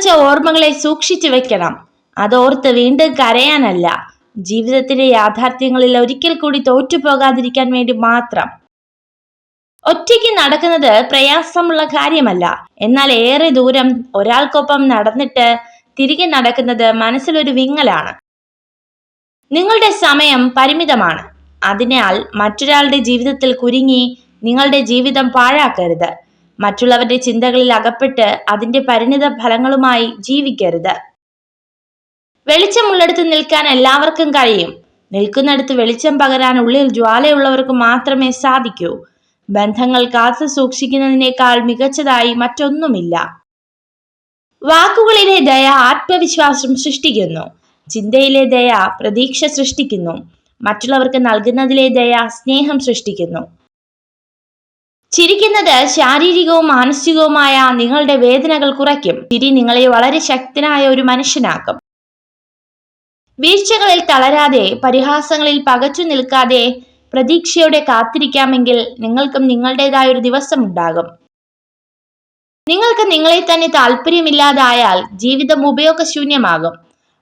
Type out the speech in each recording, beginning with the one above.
പങ്കുവച്ച ഓർമ്മകളെ സൂക്ഷിച്ചു വെക്കണം. അതോർത്ത് വീണ്ടും കരയാനല്ല, ജീവിതത്തിലെ യാഥാർത്ഥ്യങ്ങളിൽ ഒരിക്കൽ കൂടി തോറ്റുപോകാതിരിക്കാൻ വേണ്ടി മാത്രം. ഒറ്റയ്ക്ക് നടക്കുന്നത് പ്രയാസമുള്ള കാര്യമല്ല. എന്നാൽ ഏറെ ദൂരം ഒരാൾക്കൊപ്പം നടന്നിട്ട് തിരികെ നടക്കുന്നത് മനസ്സിലൊരു വിങ്ങലാണ്. നിങ്ങളുടെ സമയം പരിമിതമാണ്. അതിനാൽ മറ്റൊരാളുടെ ജീവിതത്തിൽ കുരുങ്ങി നിങ്ങളുടെ ജീവിതം പാഴാക്കരുത്. മറ്റുള്ളവരുടെ ചിന്തകളിൽ അകപ്പെട്ട് അതിന്റെ പരിണിത ഫലങ്ങളുമായി ജീവിക്കരുത്. വെളിച്ചമുള്ളിടത്ത് നിൽക്കാൻ എല്ലാവർക്കും കഴിയും. നിൽക്കുന്നിടത്ത് വെളിച്ചം പകരാൻ ഉള്ളിൽ ജ്വാലയുള്ളവർക്ക് മാത്രമേ സാധിക്കൂ. ബന്ധങ്ങൾ കാത്തു സൂക്ഷിക്കുന്നതിനേക്കാൾ മികച്ചതായി മറ്റൊന്നുമില്ല. വാക്കുകളിലെ ദയ ആത്മവിശ്വാസം സൃഷ്ടിക്കുന്നു. ചിന്തയിലെ ദയ പ്രതീക്ഷ സൃഷ്ടിക്കുന്നു. മറ്റുള്ളവർക്ക് നൽകുന്നതിലെ ദയ സ്നേഹം സൃഷ്ടിക്കുന്നു. ചിരിക്കുന്നത് ശാരീരികവും മാനസികവുമായ നിങ്ങളുടെ വേദനകൾ കുറയ്ക്കും. ചിരി നിങ്ങളെ വളരെ ശക്തനായ ഒരു മനുഷ്യനാക്കും. വീഴ്ചകളിൽ തളരാതെ, പരിഹാസങ്ങളിൽ പകച്ചു നിൽക്കാതെ പ്രതീക്ഷയോടെ കാത്തിരിക്കാമെങ്കിൽ നിങ്ങൾക്കും നിങ്ങളുടേതായ ഒരു ദിവസം ഉണ്ടാകും. നിങ്ങൾക്ക് നിങ്ങളെ തന്നെ താല്പര്യമില്ലാതായാൽ ജീവിതം ഉപയോഗശൂന്യമാകും.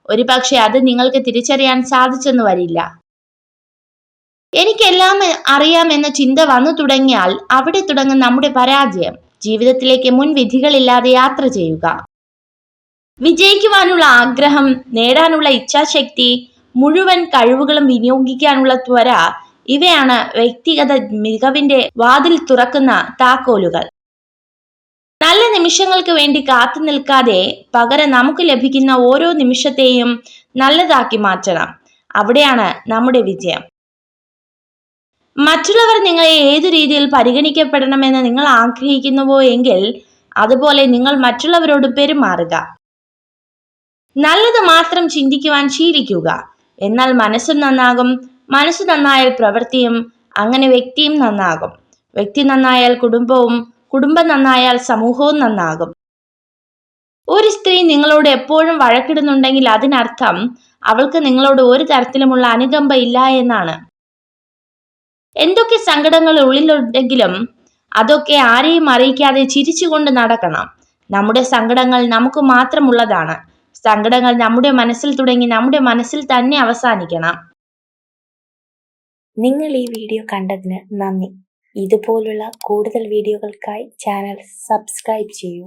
ഒരു പക്ഷെ അത് നിങ്ങൾക്ക് തിരിച്ചറിയാൻ സാധിച്ചെന്ന് വരില്ല. എനിക്കെല്ലാം അറിയാമെന്ന ചിന്ത വന്നു തുടങ്ങിയാൽ അവിടെ തുടങ്ങും നമ്മുടെ പരാജയം. ജീവിതത്തിലേക്ക് മുൻവിധികളില്ലാതെ യാത്ര ചെയ്യുക. വിജയിക്കുവാനുള്ള ആഗ്രഹം, നേടാനുള്ള ഇച്ഛാശക്തി, മുഴുവൻ കഴിവുകളും വിനിയോഗിക്കാനുള്ള ത്വര, ഇവയാണ് വ്യക്തിഗത മികവിന്റെ വാതിൽ തുറക്കുന്ന താക്കോലുകൾ. നല്ല നിമിഷങ്ങൾക്ക് വേണ്ടി കാത്തു നിൽക്കാതെ പകരം നമുക്ക് ലഭിക്കുന്ന ഓരോ നിമിഷത്തെയും നല്ലതാക്കി മാറ്റണം. അവിടെയാണ് നമ്മുടെ വിജയം. മറ്റുള്ളവർ നിങ്ങളെ ഏതു രീതിയിൽ പരിഗണിക്കപ്പെടണമെന്ന് നിങ്ങൾ ആഗ്രഹിക്കുന്നുവോ എങ്കിൽ അതുപോലെ നിങ്ങൾ മറ്റുള്ളവരോട് പെരുമാറുക. നല്ലത് മാത്രം ചിന്തിക്കുവാൻ ശീലിക്കുക. എന്നാൽ മനസ്സും നന്നാകും. മനസ്സ് നന്നായാൽ പ്രവൃത്തിയും, അങ്ങനെ വ്യക്തിയും നന്നാകും. വ്യക്തി നന്നായാൽ കുടുംബവും, കുടുംബം നന്നായാൽ സമൂഹവും നന്നാകും. ഒരു സ്ത്രീ നിങ്ങളോട് എപ്പോഴും വഴക്കിടുന്നുണ്ടെങ്കിൽ അതിനർത്ഥം അവൾക്ക് നിങ്ങളോട് ഒരു തരത്തിലുമുള്ള അനുകമ്പ ഇല്ല എന്നാണ്. എന്തൊക്കെ സങ്കടങ്ങൾ ഉള്ളിലുണ്ടെങ്കിലും അതൊക്കെ ആരെയും അറിയിക്കാതെ ചിരിച്ചുകൊണ്ട് നടക്കണം. നമ്മുടെ സങ്കടങ്ങൾ നമുക്ക് മാത്രമുള്ളതാണ്. സങ്കടങ്ങൾ നമ്മുടെ മനസ്സിൽ തുടങ്ങി നമ്മുടെ മനസ്സിൽ തന്നെ അവസാനിക്കണം. നിങ്ങൾ ഈ വീഡിയോ കണ്ടതിന് നന്ദി. ഇതുപോലുള്ള കൂടുതൽ വീഡിയോകൾക്കായി ചാനൽ സബ്സ്ക്രൈബ് ചെയ്യൂ.